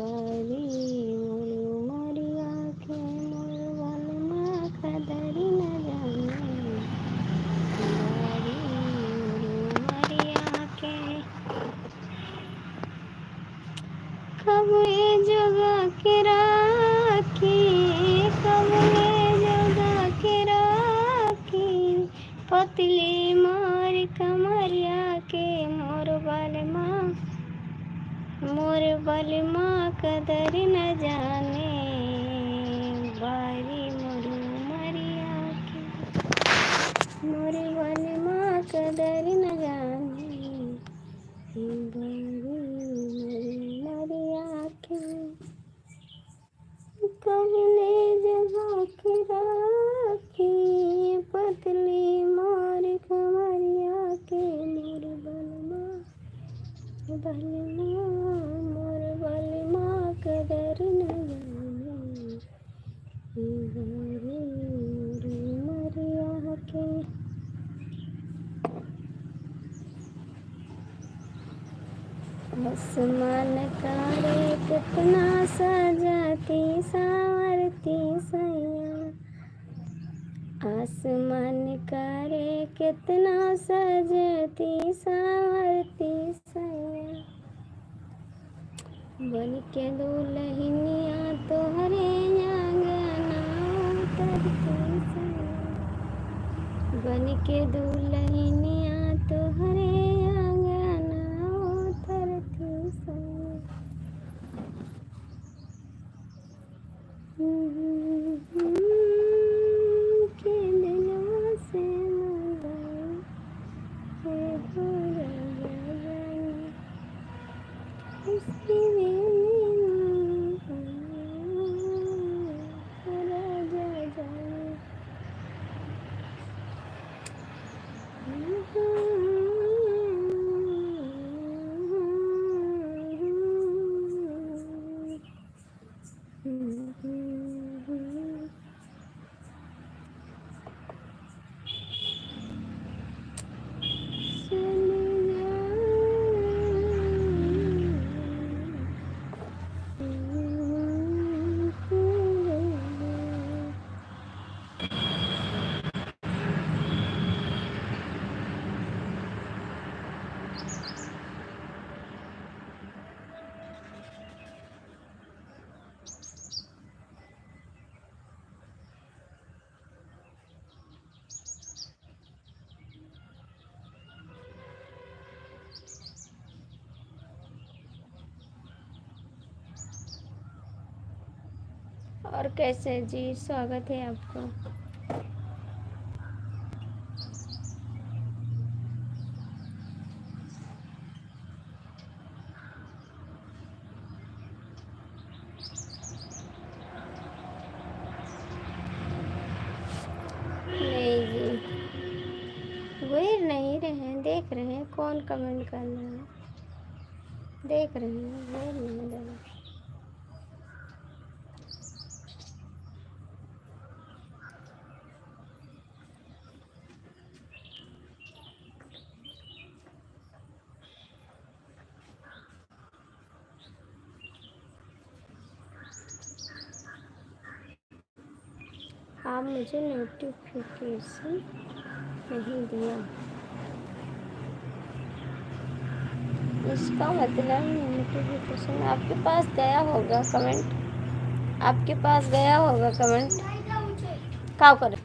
बारी मोर उमरिया के मोर बलमा कदरी न जाने बारी मोर उमरिया के कब ये जगा के राखी कब ये जगा के राखी पतली मोर कमरिया के मोर बलमा कदर न जाने बारी मोर उमरिया के मोर बलमा कदर न जाने बारी मोर उमरिया के कबले जगा के राखी पतली मोर कमरिया के मोर बलमा मोर बलमा कदर न जाने बारी मोर उमरिया के आसमान कारे कितना सजाती सावरती सैया आसमान कारे कितना सजती सावरती सैया बन के दुल्हनिया तोहरे आंगना उतरती सैया बन के दुल्हनिया तोहरे आंगना उतरती सैया के दिलवा से मंगाई है भोला जाने उसकी राजा जाने और कैसे जी स्वागत है आपका। नहीं जी वेर नहीं रहे हैं देख रहे हैं कौन कमेंट कर रहा है देख रहे हैं वेर नहीं रहे आप मुझे नोटिफिकेशन नहीं दिया इसका मतलब नोटिफिकेशन आपके पास गया होगा कमेंट आपके पास गया होगा कमेंट क्या करें।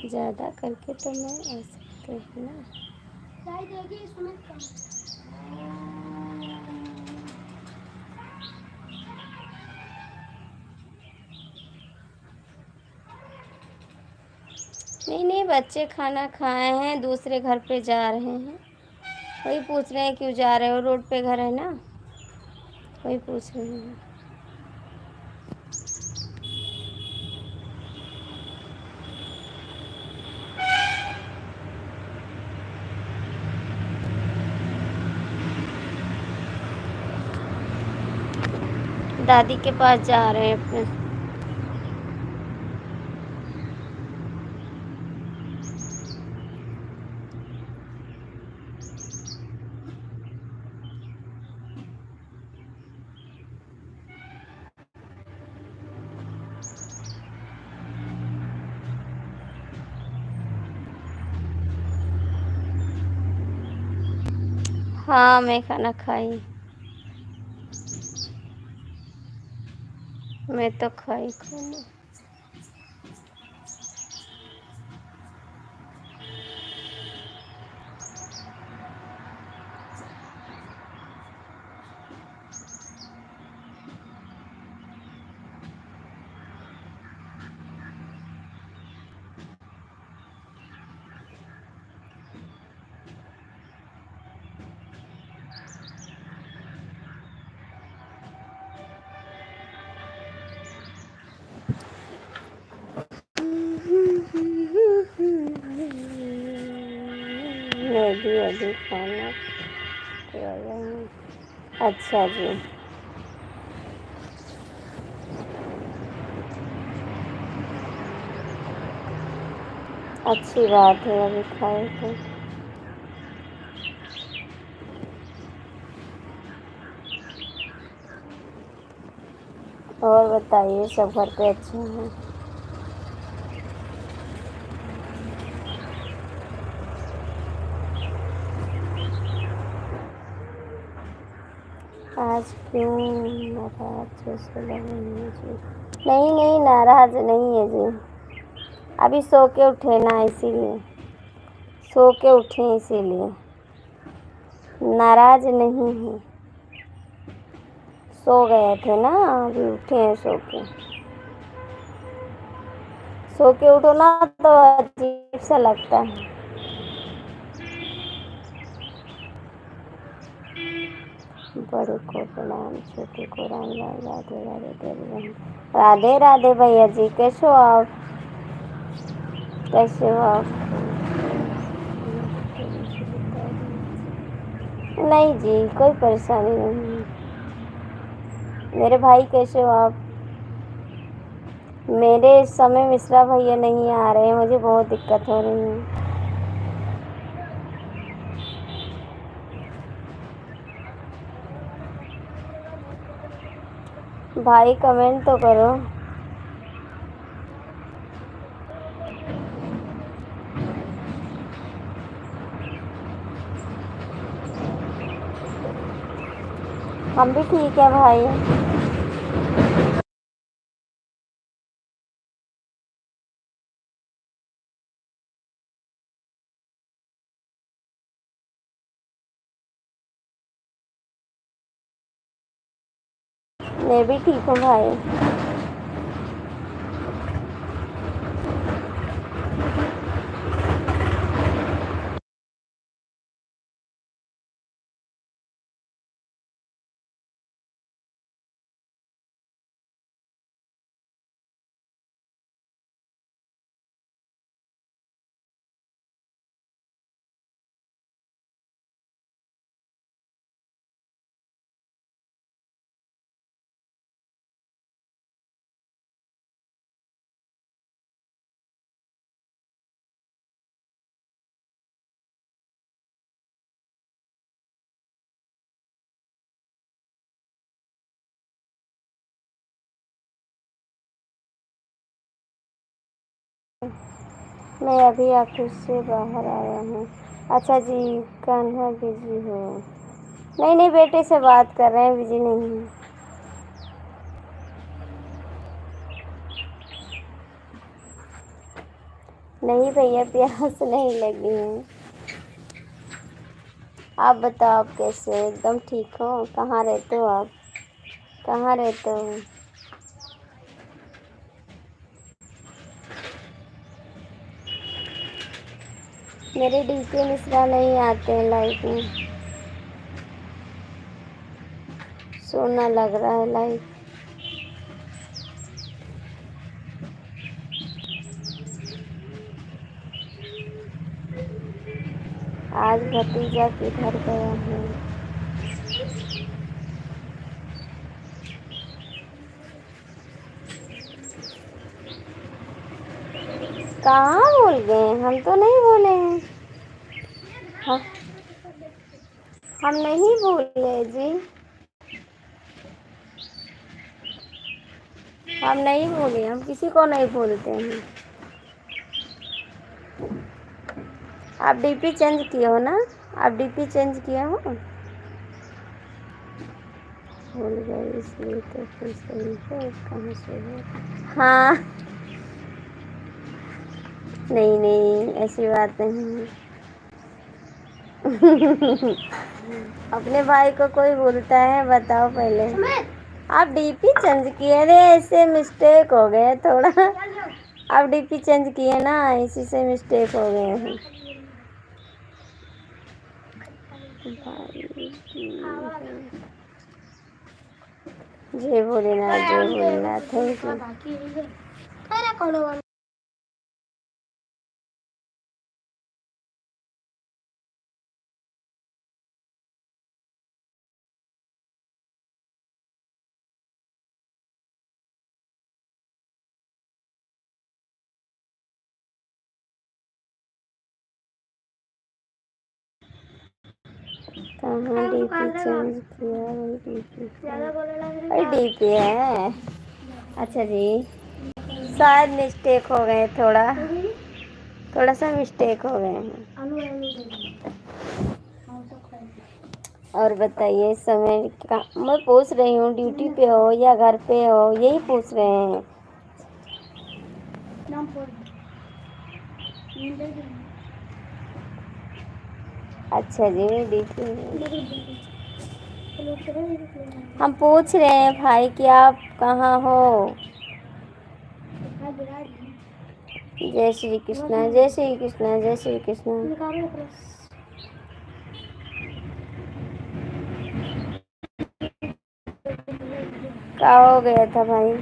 ज़्यादा करके तो मैं आ सकते हैं ना। चाय देगी इसमें कम। नहीं नहीं, बच्चे खाना खाए हैं, दूसरे घर पे जा रहे हैं। वही पूछ रहे हैं क्यों जा रहे हो, रोड पे घर है ना, वही पूछ रहे हैं। दादी के पास जा रहे हैं अपने। हाँ मैं खाना खाई, मैं तो खाई खाना। मैं भी अभी खाना खा रही हूँ। अच्छा जी, अच्छी बात है, अभी खाए तो। और बताइए, सब घर पे अच्छे हैं? आज क्यों नाराज जैसे लग रही है जी? नहीं नहीं, नाराज नहीं है जी, अभी सो के उठे ना, इसीलिए सो के उठे, इसीलिए नाराज नहीं है। सो गए थे ना, अभी उठे हैं सो के। सो के उठो ना तो अजीब सा लगता है। बड़े को प्रणाम, छोटे को राम राम, राधे राधे तेरी बहन। राधे राधे भैया जी, कैसे हो आप? कैसे हो आप? नहीं जी, कोई परेशानी नहीं है। मेरे भाई कैसे हो आप? मेरे इस समय मिश्रा भैया नहीं आ रहे हैं, मुझे बहुत दिक्कत हो रही है। भाई कमेंट तो करो। हम भी ठीक है भाई। मैं भी ठीक हूँ भाई। मैं अभी ऑफिस से बाहर आया हूँ। अच्छा जी, कान्हा बिजी हो? नहीं नहीं, बेटे से बात कर रहे हैं, बिजी नहीं है। नहीं भैया, प्यास नहीं लगी है। आप बताओ, आप कैसे हो? एकदम ठीक हो? कहाँ रहते हो आप? कहाँ रहते हो? मेरे डीके मिश्रा नहीं आते हैं लाइफ में। सोना लग रहा है लाइफ। आज भतीजा किधर गया है? कहाँ भूल गए? हम तो नहीं भूले हैं। हाँ, हम नहीं भूले जी। हम नहीं भूले, हम किसी को नहीं भूलते हैं। आप डीपी चेंज किए हो ना? आप डीपी चेंज किए हो? भूल गए इसलिए तो फिर सही है, कहाँ से है? हाँ, नहीं नहीं, ऐसी बात नहीं। अपने भाई को कोई बोलता है? बताओ पहले। आप डीपी चेंज किए? अरे ऐसे मिस्टेक हो गए थोड़ा। आप डीपी चेंज किए ना, इसी से मिस्टेक हो गए हैं। जय भोलेनाथ, जय भोलेनाथ। Thank you. कहाँ डीपी चेंज किया? वही डीपी है। अच्छा जी, शायद मिस्टेक हो गए, थोड़ा सा मिस्टेक हो गए हैं। और बताइए, समय का मैं पूछ रही हूँ, ड्यूटी पे हो या घर पे हो, यही पूछ रहे हैं। अच्छा जी, ड्यूटी में। हम पूछ रहे हैं भाई कि आप कहाँ हो? जय श्री कृष्णा, जय श्री कृष्णा, जय श्री कृष्णा। क्या हो गया था भाई?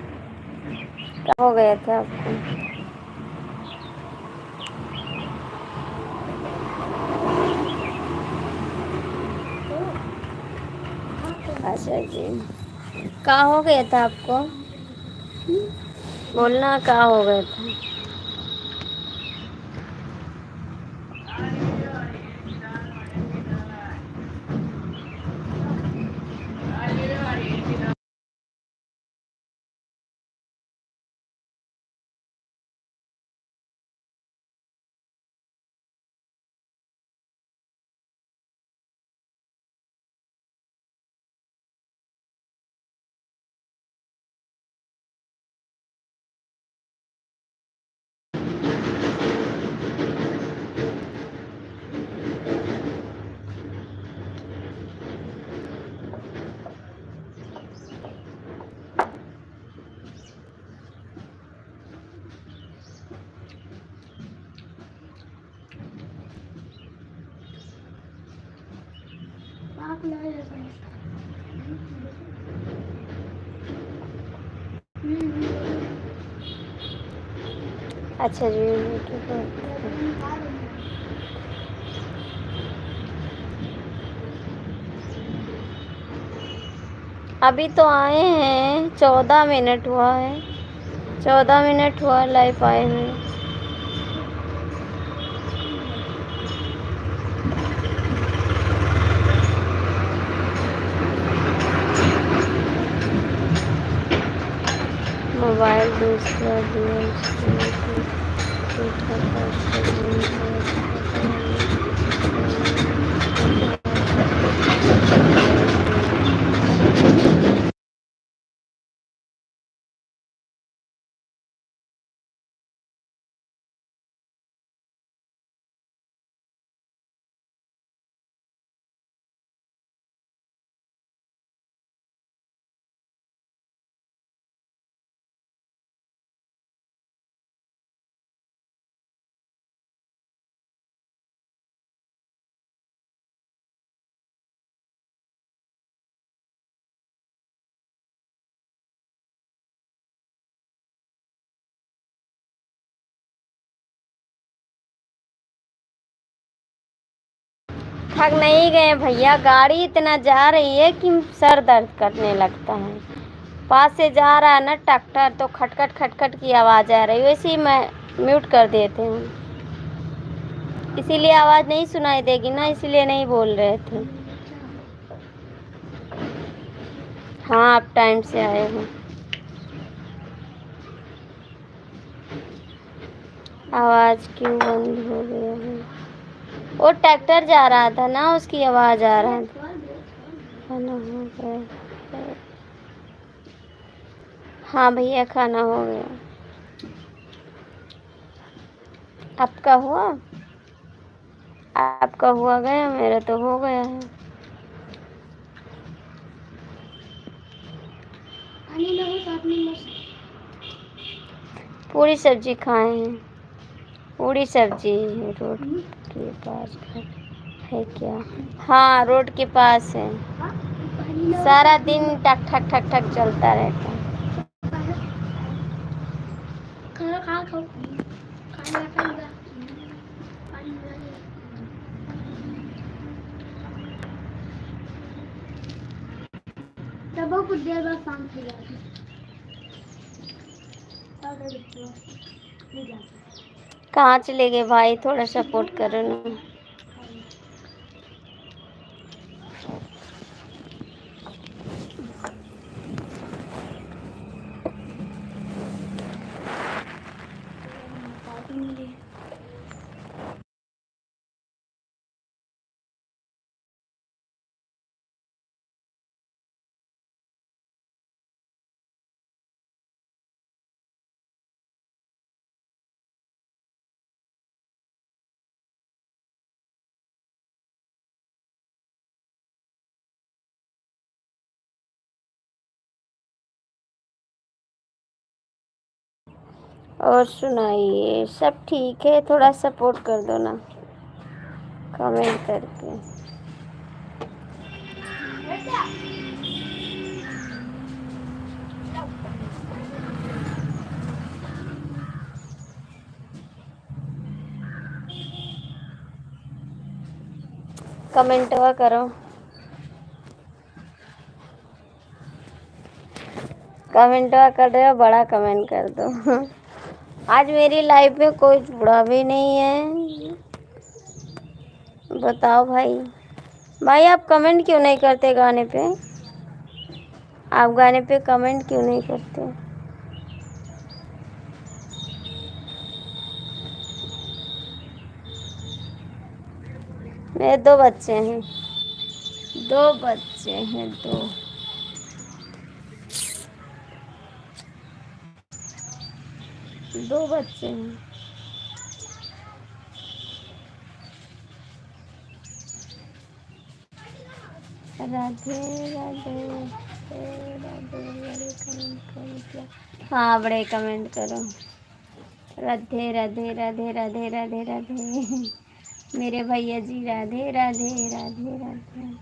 क्या हो गया था आपको? अच्छा जी, क्या हो गया था आपको? बोलना, क्या हो गया था? अच्छा जी, अभी तो आए हैं, 14 मिनट हुआ है। 14 मिनट हुआ लाइव आए हैं। मोबाइल दूसरा दिया थक नहीं गए भैया, गाड़ी इतना जा रही है कि सर दर्द करने लगता है। पास से जा रहा है ना ट्रैक्टर, तो खटखट खटखट की आवाज़ आ रही है, वैसे ही मैं म्यूट कर देते हैं, इसीलिए आवाज़ नहीं सुनाई देगी ना, इसीलिए नहीं बोल रहे थे। हाँ आप टाइम से आए हो। आवाज़ क्यों बंद हो गया है? वो ट्रैक्टर जा रहा था ना, उसकी आवाज़ आ रहा था। खाना हो गया? हाँ भैया खाना हो गया। आपका हुआ? आपका हुआ गया? मेरा तो हो गया है। पूरी सब्जी खाए हैं। पूरी सब्जी है। रोड के पास घर है क्या? हाँ रोड के पास है। सारा दिन टक ठक ठक ठक चलता रहता है। कुछ देर बाद शाम हो जाती है। कहाँ चले गए भाई? थोड़ा सपोर्ट करो ना। और सुनाइए, सब ठीक है? थोड़ा सपोर्ट कर दो ना कमेंट करके। कमेंटवा करो, कमेंटवा कर रहे हो, बड़ा कमेंट कर दो। आज मेरी लाइफ में कोई जुड़ा भी नहीं है। बताओ भाई। भाई आप कमेंट क्यों नहीं करते गाने पे? आप गाने पे कमेंट क्यों नहीं करते? मेरे दो बच्चे हैं। दो बच्चे हैं, दो बच्चे हैं। राधे राधे राधे बड़े कमेंट करो क्या? हाँ बड़े कमेंट करो। राधे राधे राधे राधे राधे राधे। मेरे भैया जी राधे राधे राधे राधे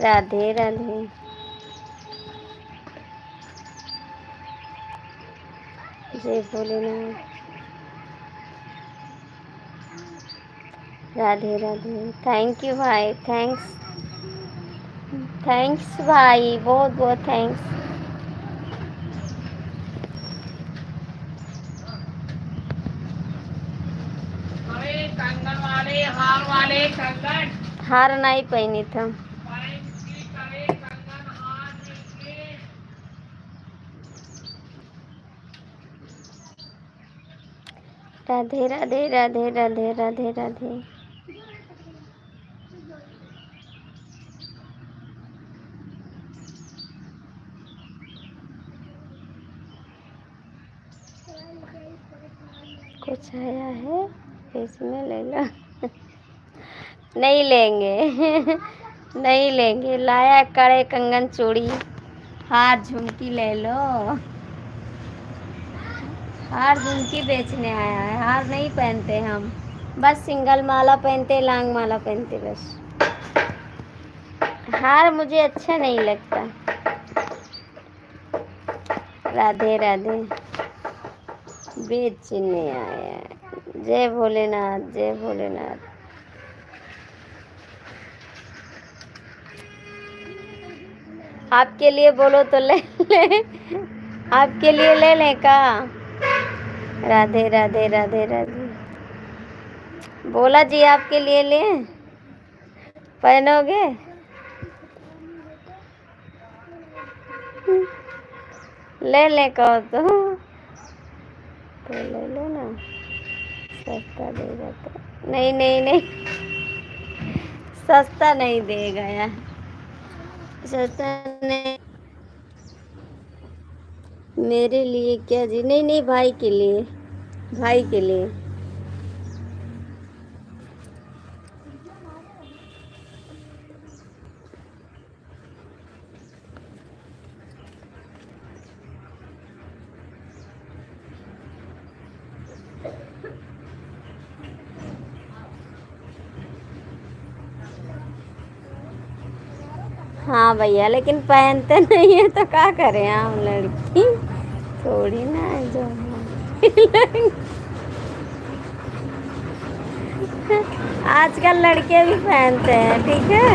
राधे राधे। जय भोलेनाथ। राधे राधे। थैंक यू भाई, थैंक्स। थैंक्स भाई, बहुत बहुत थैंक्स। कंगन वाले, हार वाले कंगन। हार नहीं पहनी था। राधे राधे राधे राधे राधे राधे। कुछ आया है इसमें, ले लो। नहीं लेंगे। नहीं लेंगे। लाया कड़े कंगन चूड़ी हार झुमकी, ले लो। हार झुमकी बेचने आया है, हार नहीं पहनते हम, बस सिंगल माला पहनते, लांग माला पहनते बस। हार मुझे अच्छा नहीं लगता। राधे राधे। बेचने आया है। जय भोलेनाथ, जय भोलेनाथ। आपके लिए बोलो तो ले ले। आपके लिए ले लें का? राधे राधे राधे राधे। बोला जी आपके लिए ले। पहनोगे? ले ले कहो तो ले लो ना, सस्ता देगा तो। नहीं नहीं नहीं, सस्ता नहीं देगा यार, सस्ता नहीं। मेरे लिए क्या जी? नहीं नहीं, भाई के लिए, भाई के लिए। हाँ भैया, लेकिन पहनते नहीं है तो क्या करें हम लड़की थोड़ी ना है जो आजकल लड़के भी पहनते हैं, ठीक है।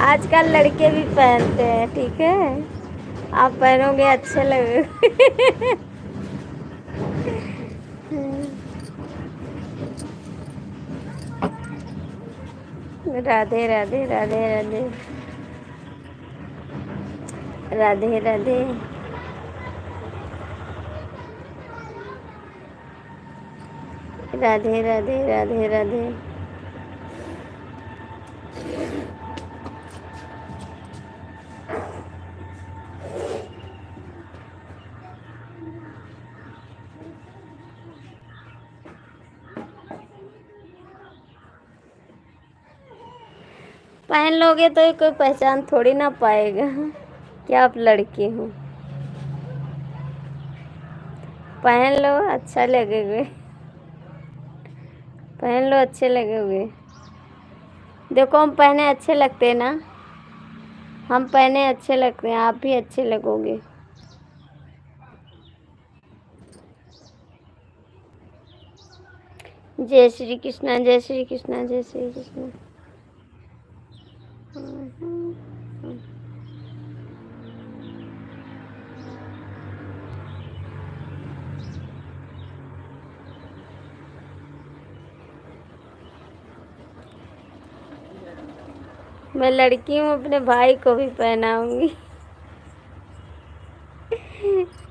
आजकल लड़के भी पहनते हैं, ठीक है। आप पहनोगे अच्छे लगेगे। राधे राधे राधे राधे राधे राधे। राधे राधे राधे राधे। पहन लोगे तो कोई पहचान थोड़ी ना पाएगा कि आप लड़के हो। पहन लो, अच्छा लगेगा। पहन लो, अच्छे लगोगे। देखो हम पहने अच्छे लगते हैं ना, हम पहने अच्छे लगते हैं, आप भी अच्छे लगोगे। जय श्री कृष्णा, जय श्री कृष्णा, जय श्री कृष्णा। मैं लड़की हूँ, अपने भाई को भी पहनाऊंगी।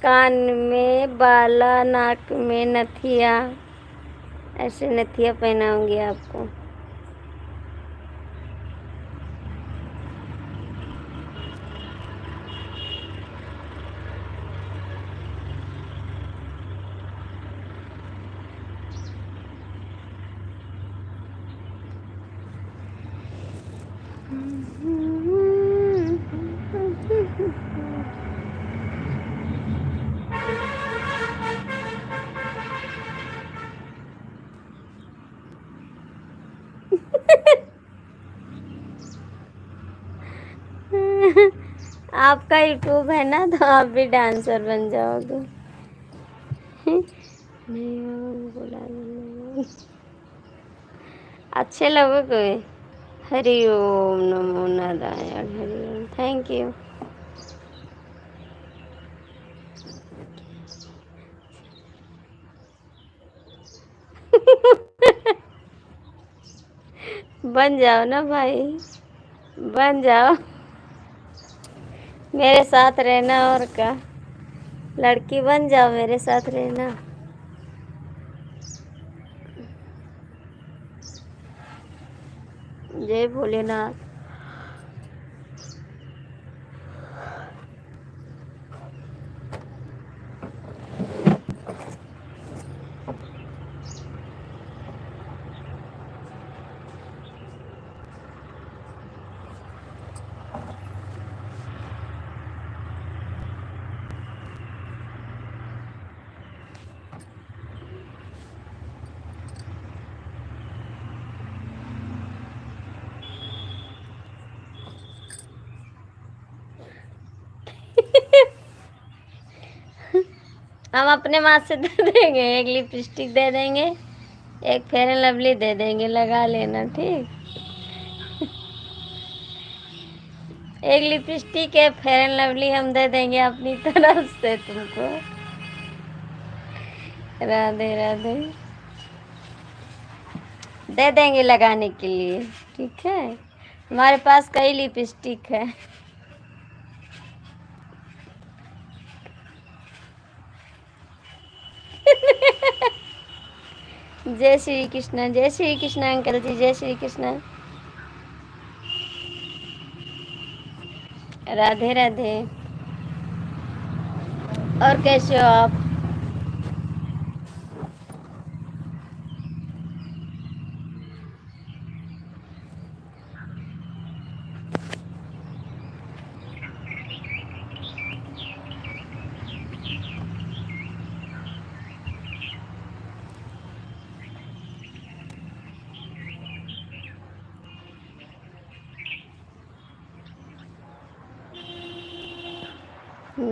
कान में बाला, नाक में नथिया, ऐसे नथिया पहनाऊंगी आपको। आपका यूट्यूब है ना, तो आप भी डांसर बन जाओगे। नहीं बोला, अच्छे लगोगे। हरि ओम नमो नारायण, हरि ओम। Thank you. बन जाओ ना भाई, बन जाओ, मेरे साथ रहना। और क्या, लड़की बन जाओ, मेरे साथ रहना। जय भोलेनाथ। हम अपने माँ से दे देंगे, एक लिपस्टिक दे देंगे, एक फेयर एंड लवली दे देंगे, लगा लेना ठीक। एक लिपस्टिक है फेयर एंड लवली हम दे देंगे अपनी तरफ से तुमको। राधे राधे। दे देंगे लगाने के लिए, ठीक है। हमारे पास कई लिपस्टिक है। जय श्री कृष्ण, जय श्री कृष्ण अंकल जी, जय श्री कृष्ण। राधे राधे। और कैसे हो आप?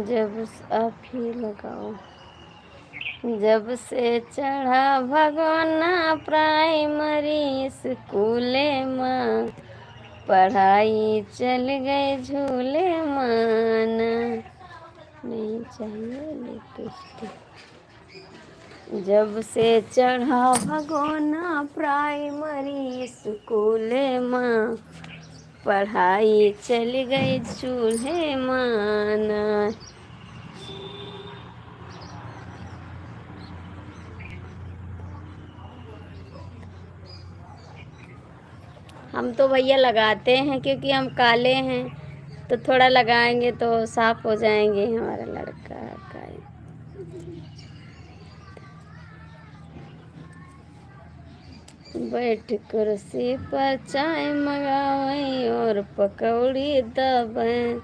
जब आप ही लगाओ। जब से चढ़ा भगवाना प्राइमरी स्कूल माँ, पढ़ाई चल गए झूले माना। नहीं चाहिए लिपस्टिक। जब से चढ़ा भगवाना प्राइमरी स्कूल माँ, पढ़ाई चल गई चूल्हे माना। हम तो भैया लगाते हैं क्योंकि हम काले हैं, तो थोड़ा लगाएंगे तो साफ हो जाएंगे हमारा लड़का का। बैठ कुर्सी पर चाय मंगावे और पकौड़ी दबे,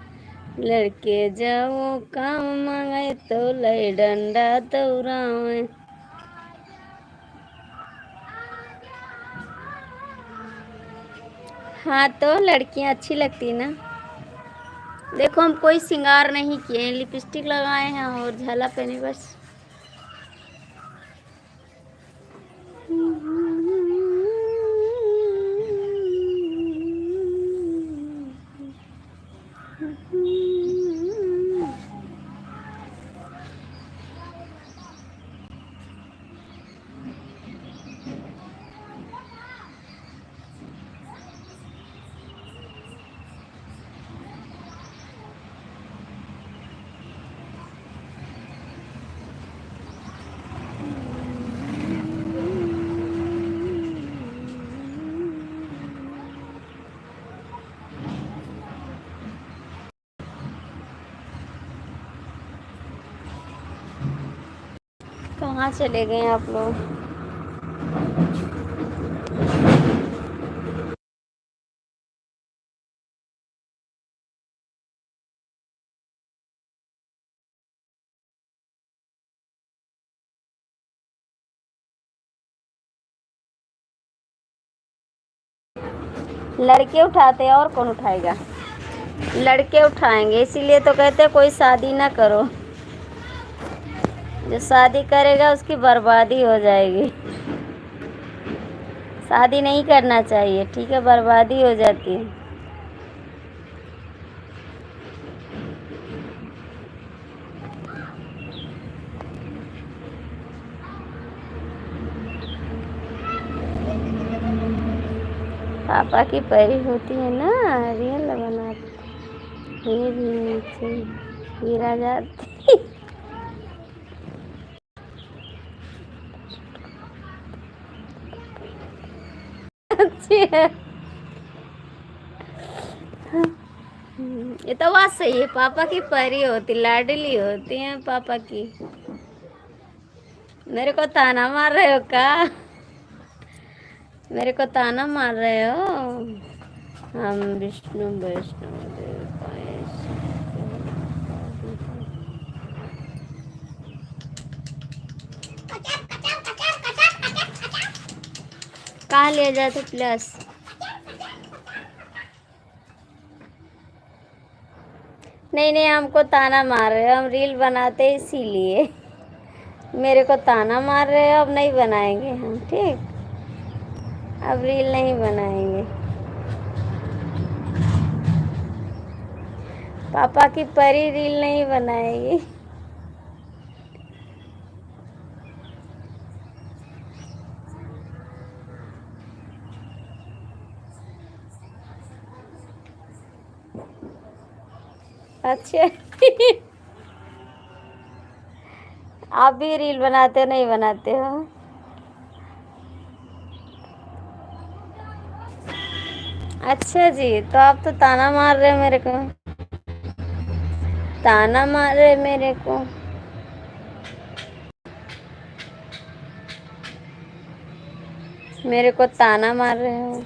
लड़के जाओ काम मांगे तो लई डंडा दौड़ावे। हाँ तो लड़कियां अच्छी लगती ना। देखो हम कोई श्रृंगार नहीं किए, लिपस्टिक लगाए हैं और झाला पहने बस। कहाँ चले गए आप लोग? लड़के उठाते हैं और कौन उठाएगा? लड़के उठाएंगे, इसीलिए तो कहते हैं कोई शादी ना करो। जो शादी करेगा उसकी बर्बादी हो जाएगी। शादी नहीं करना चाहिए, ठीक है, बर्बादी हो जाती है। पापा की परी होती है ना, रियल बनाती। ये भी नीचे गिरा जाती। अच्छी है। ये तो बात सही है, पापा की परी होती, लाडली होती है पापा की। मेरे को ताना मार रहे हो का? मेरे को ताना मार रहे हो? हम विष्णु वैष्णव देव कहाँ ले जाते प्लस? नहीं नहीं, हमको ताना मार रहे हो, हम रील बनाते हैं इसीलिए। मेरे को ताना मार रहे हो, अब नहीं बनाएंगे हम, ठीक। अब रील नहीं बनाएंगे। पापा की परी रील नहीं बनाएगी। अच्छा आप भी रील बनाते हो नहीं बनाते हो? अच्छा जी, तो आप तो ताना मार रहे हो मेरे को, ताना मार रहे मेरे को। मेरे को ताना मार रहे हो।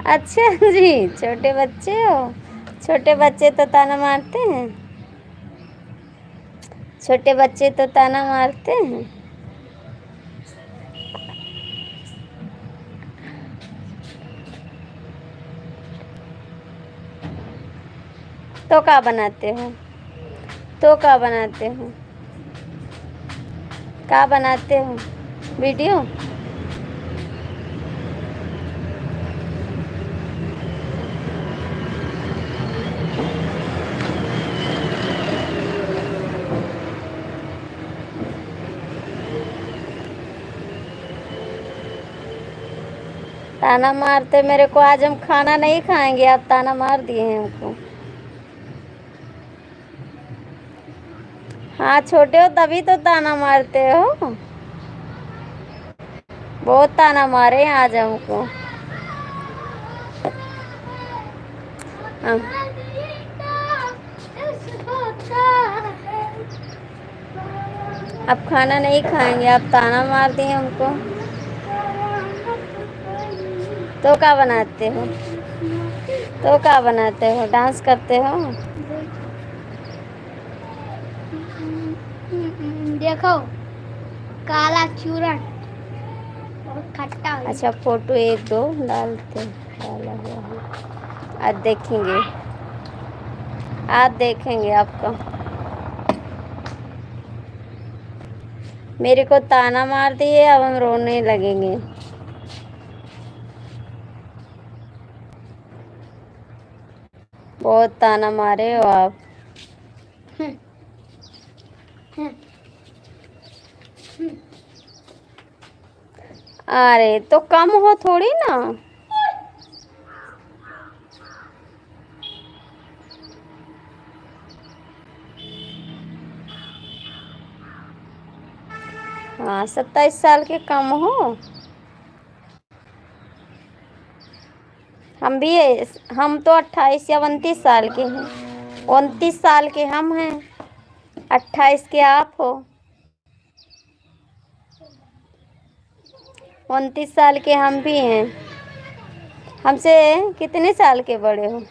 अच्छा जी, छोटे बच्चे हो? छोटे बच्चे तो ताना मारते हैं? छोटे बच्चे तो ताना मारते हैं। तो क्या बनाते हो? तो क्या बनाते हो? क्या बनाते हो? वीडियो? ताना मारते मेरे को, आज हम खाना नहीं खाएंगे, आप ताना मार दिए हैं हमको। हाँ छोटे हो तभी तो ताना मारते हो। बहुत ताना मारे हैं आज हमको। हाँ। अब खाना नहीं खाएंगे, आप ताना मार दिए हमको। तो क्या बनाते हो? तो क्या बनाते हो? डांस करते हो? देखो काला चूरन और खट्टा। अच्छा फोटो एक दो डाला हुआ है, आज देखेंगे, आज देखेंगे आपका। मेरे को ताना मार दिए, अब हम रोने लगेंगे। बहुत ताना मारे हो आप। अरे तो कम हो थोड़ी ना। हाँ 27 साल के कम हो। हम भी हम तो 28 या 29 साल के हैं। 29 साल के हम हैं, 28 के आप हो। 29 साल के हम भी हैं। हमसे कितने साल के बड़े हो?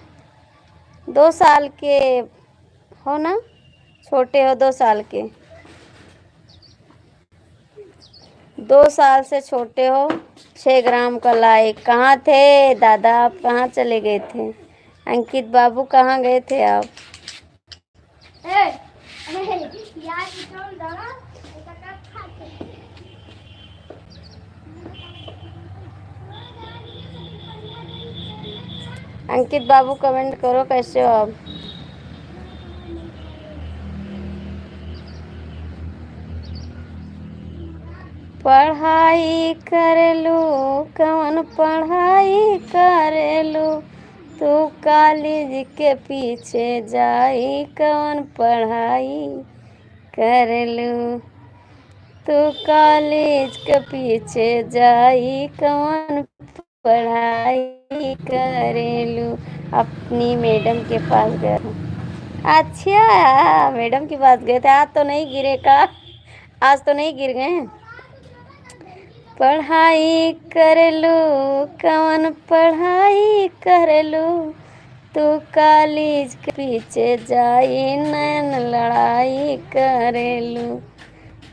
2 साल के हो ना, छोटे हो 2 साल के। 2 साल से छोटे हो। 6 ग्राम का लाइक। कहाँ थे दादा, आप कहाँ चले गए थे? अंकित बाबू कहाँ गए थे आप? अंकित बाबू कमेंट करो कैसे हो आप? पढ़ाई कर लो, कौन पढ़ाई कर लो, तू कॉलेज के पीछे जाई, कौन पढ़ाई कर लो, तू कॉलेज के पीछे जाई, कौन पढ़ाई कर लो। अपनी मैडम के पास गए। अच्छा मैडम के पास गए थे, आज तो नहीं गिरे का? आज तो नहीं गिर गए? पढ़ाई कर लो, कौन पढ़ाई कर लो, तू कॉलेज के पीछे जाई, नैन लड़ाई कर लो,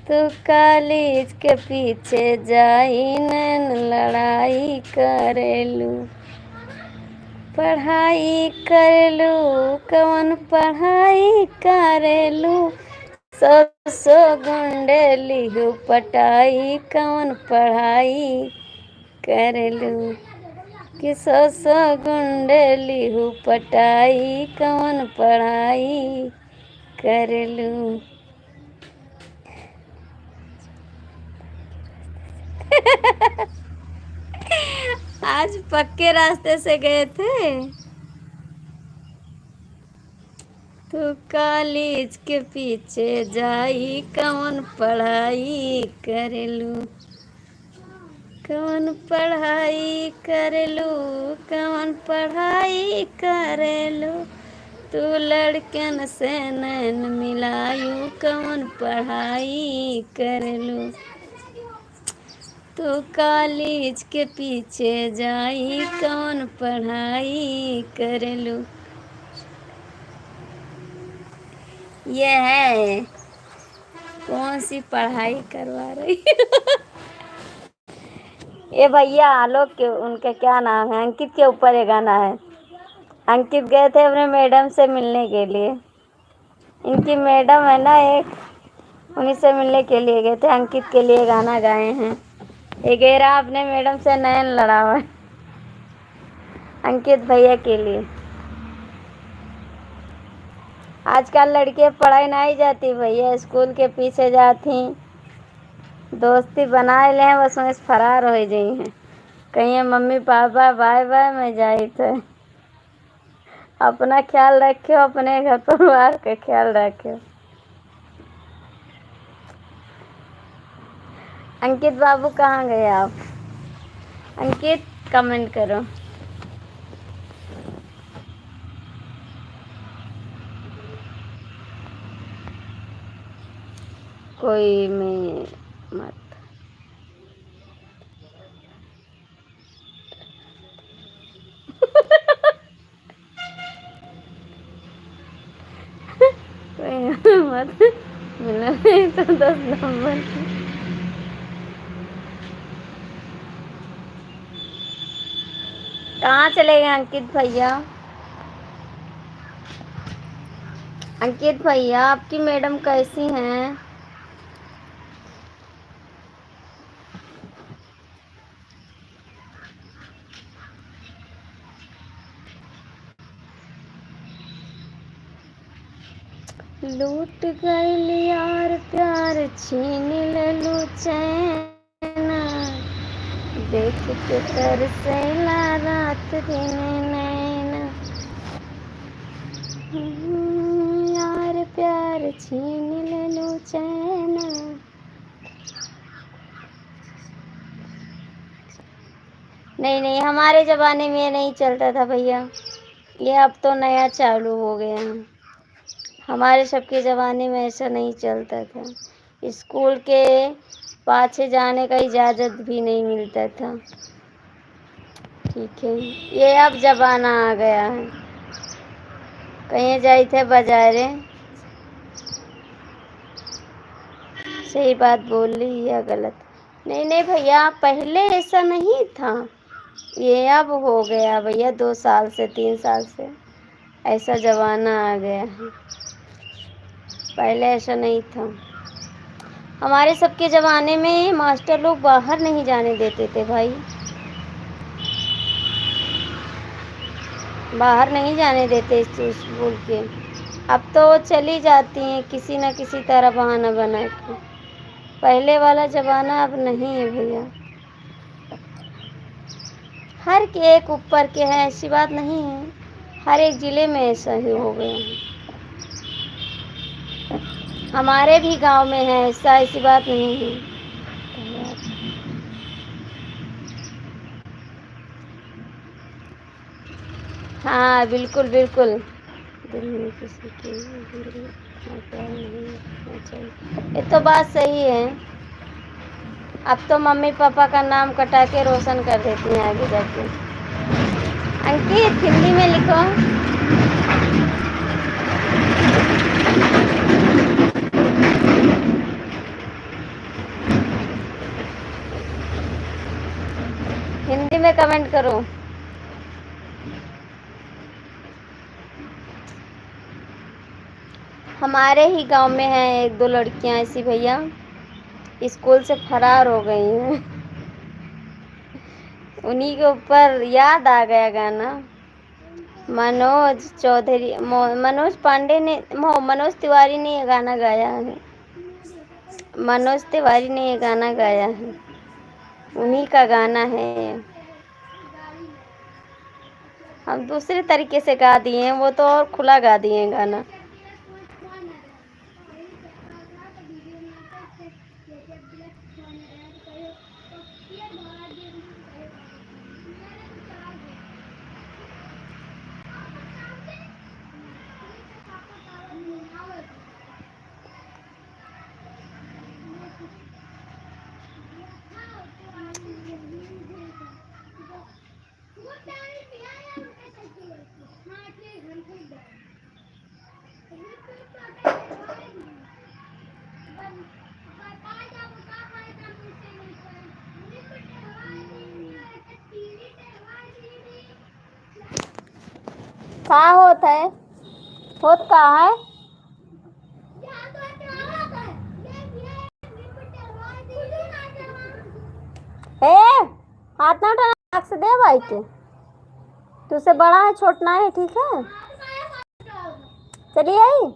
तू कॉलेज के पीछे जाई, नैन लड़ाई कर लो। पढ़ाई कर लो, कौन पढ़ाई कर लो, सौ सौ गुंडे लिहू पटाई कौन पढ़ाई करेलू कि सौ सौ गुंडे लिहू पटाई कौन पढ़ाई करेलू। आज पक्के रास्ते से गए थे। तू कॉलेज के पीछे जाई कौन पढ़ाई करेलू कौन पढ़ाई करेलू कौन पढ़ाई करेलू तू लड़कन से नैन मिलायू कौन पढ़ाई करेलू तू कॉलेज के पीछे जाई कौन पढ़ाई करेलू। ये है कौन सी पढ़ाई करवा रही। ये भैया आलोक के उनका क्या नाम है, अंकित के ऊपर ये गाना है। अंकित गए थे अपने मैडम से मिलने के लिए। इनकी मैडम है ना एक, उन्हीं से मिलने के लिए गए थे। अंकित के लिए गाना गाए हैं। ये गेरा अपने मैडम से नयन लड़ा हुआ है अंकित भैया के लिए। आजकल लड़के पढ़ाई नहीं जाती भैया, स्कूल के पीछे जाती, दोस्ती बनाए ले बस वहीं से फरार हो गई हैं। कहीं मम्मी पापा बाय बाय मैं जाई थे। अपना ख्याल रखियो, अपने घर परिवार का ख्याल रखियो। अंकित बाबू कहाँ गए आप? अंकित कमेंट करो। कोई में मत कोई मत मिला तो 10 नंबर की। कहाँ चले गए अंकित भैया? अंकित भैया आपकी मैडम कैसी हैं? लूट गई यार प्यार छीन ललू चैना देख के तरसेला रात दिन नैना यार प्यार छीन ललू चैना। नहीं नहीं, हमारे ज़माने में ये नहीं चलता था भैया, ये अब तो नया चालू हो गया है। हमारे सबके ज़माने में ऐसा नहीं चलता था। स्कूल के पाछे जाने का इजाज़त भी नहीं मिलता था। ठीक है, ये अब ज़माना आ गया है। कहीं जाए थे बाजारे, सही बात बोल रही या गलत? नहीं नहीं भैया, पहले ऐसा नहीं था, ये अब हो गया भैया। 2 साल से 3 साल से ऐसा ज़माना आ गया है, पहले ऐसा नहीं था। हमारे सबके ज़माने में मास्टर लोग बाहर नहीं जाने देते थे भाई, बाहर नहीं जाने देते स्कूल के। अब तो चली जाती हैं किसी न किसी तरह बहाना बना के। पहले वाला ज़माना अब नहीं है भैया। हर के एक ऊपर के है, ऐसी बात नहीं है, हर एक ज़िले में ऐसा ही हो गया है। हमारे भी गांव में है ऐसा, ऐसी बात नहीं है। हाँ बिल्कुल बिल्कुल, दिल में किसी की प्यार नहीं होना चाहिए, ये तो बात सही है। अब तो मम्मी पापा का नाम कटा के रोशन कर देती हैं आगे जाके। अंकित हिंदी में लिखो। हिंदी में कमेंट करो। हमारे ही गांव में हैं एक दो लड़कियां ऐसी भैया, स्कूल से फरार हो गई हैं। उन्हीं के ऊपर याद आ गया गाना। मनोज चौधरी मनोज पांडे ने मनोज तिवारी ने ये गाना गाया है। मनोज तिवारी ने ये गाना गाया है, उन्हीं का गाना है ये। हम दूसरे तरीके से गा दिए हैं, वो तो और खुला गा दिए हैं गाना। का होत है, होत का है? ए, हाथ ना उठाना, नाक से दे भाई के। तुझसे बड़ा है, छोटना है, ठीक है। चलिए आई।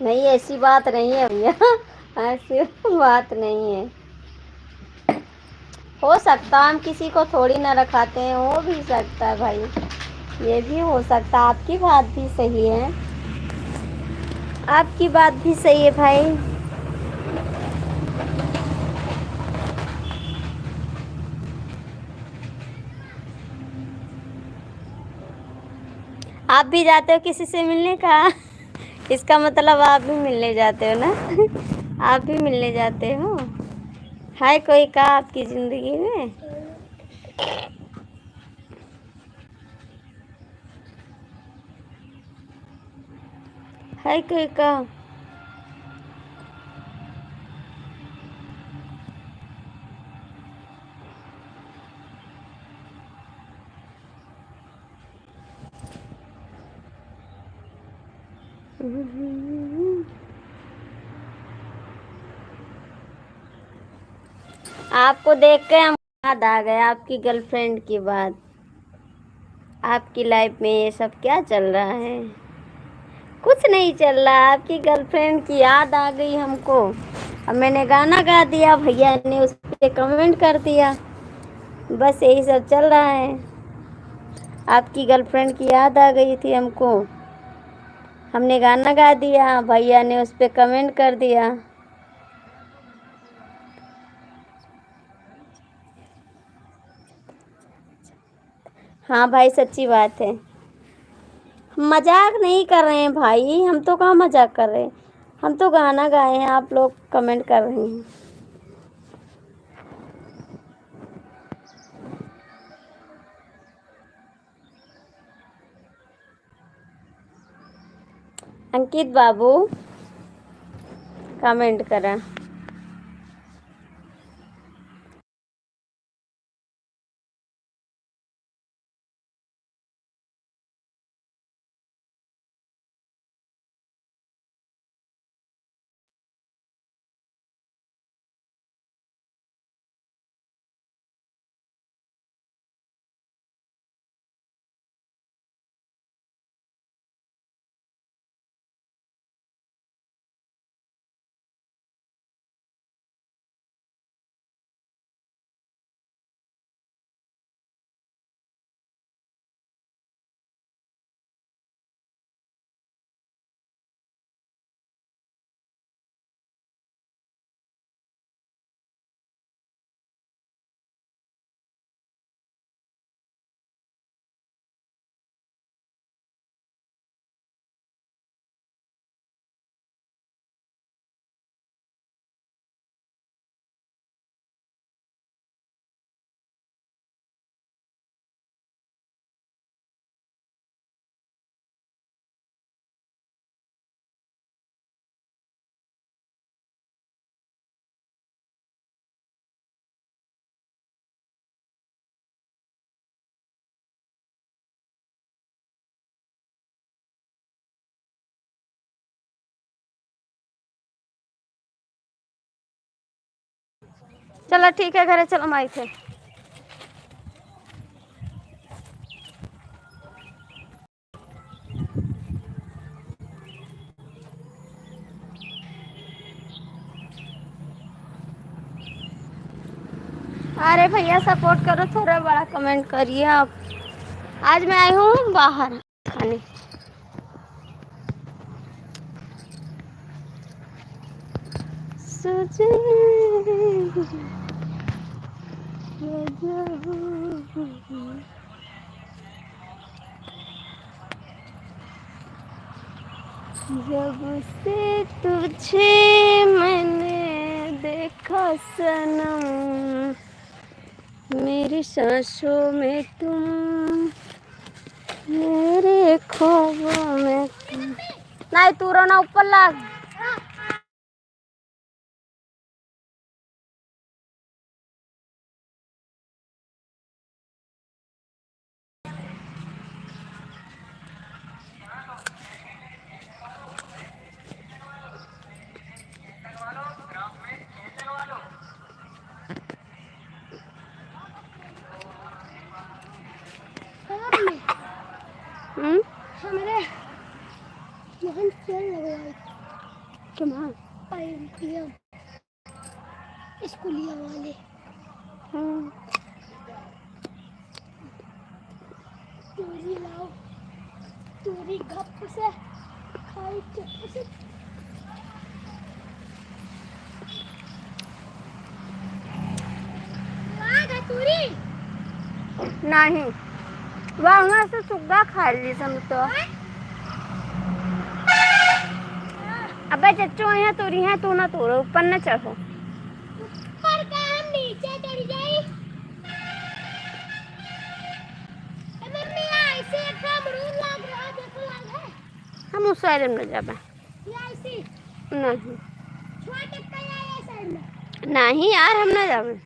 नहीं, ऐसी बात नहीं है भैया। ऐसी बात नहीं है। हो सकता, हम किसी को थोड़ी ना रखाते हैं, हो भी सकता है भाई, ये भी हो सकता। आपकी बात भी सही है, आपकी बात भी सही है भाई। आप भी जाते हो किसी से मिलने का? इसका मतलब आप भी मिलने जाते हो ना? आप भी मिलने जाते हो। है कोई का आपकी जिंदगी में? है कोई का? आपको देख के हम याद आ गया आपकी गर्लफ्रेंड की बात। आपकी लाइफ में ये सब क्या चल रहा है? कुछ नहीं चल रहा, आपकी गर्लफ्रेंड की याद आ गई हमको। अब मैंने गाना गा दिया, भैया ने उस पर कमेंट कर दिया, बस यही सब चल रहा है। आपकी गर्लफ्रेंड की याद आ गई थी हमको, हमने गाना गा दिया, भैया ने उस पर कमेंट कर दिया। हाँ भाई, सच्ची बात है। मजाक नहीं कर रहे हैं भाई, हम तो कहाँ मजाक कर रहे हैं, हम तो गाना गाए हैं, आप लोग कमेंट कर रहे हैं। अंकित बाबू कमेंट करा। चलो ठीक है, घरे चलो माई थे। अरे भैया सपोर्ट करो, थोड़ा बड़ा कमेंट करिए आप। आज मैं आई हूँ बाहर खाने। सजे जब से तुझे मैंने देखा सनम, मेरी सांसों में तुम, मेरे ख्वाबों में तुम। नहीं तू रोना ऊपर लाग। हमारे यहाँ चल रहा कहाँ? स्कूलिया वाले तूरी लाओ, तूरी गप से खाई चुप से। तूरी नहीं वहाँ से सुग्गा खा ली सम तो। अबे चच्चू यहाँ तोरी है, तू ना तोड़ो, ऊपर न चढ़ो। ऊपर का हम नीचे चढ़ जाई। मम्मी ऐसे अमरूद लाग रहा, देखो लाग है। हम उस साइड में जाबे। ऐसे नहीं छोटे कया ये साइड में। नहीं यार, हम ना जाबे।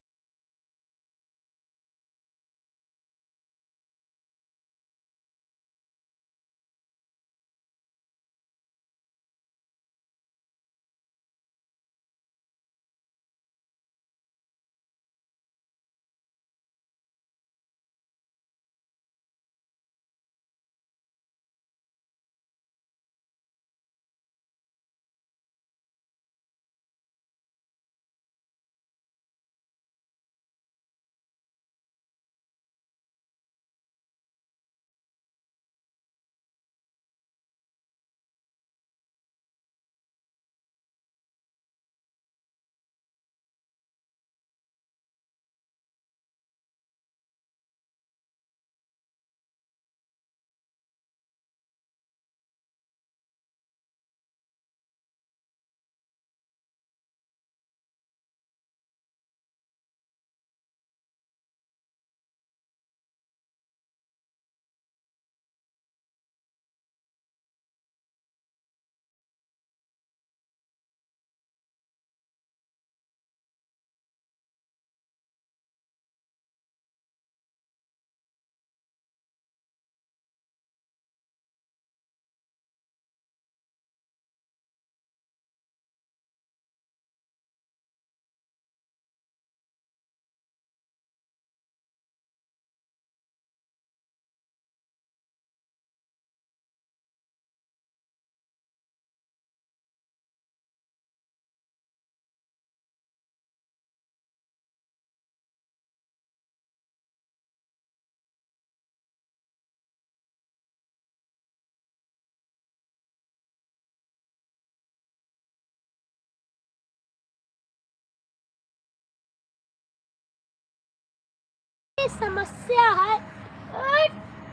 समस्या है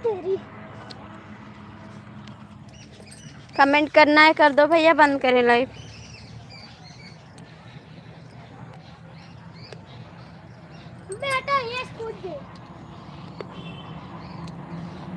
तेरी। कमेंट करना है कर दो भैया, बंद करें लाइव। बेटा ये स्कूल दे।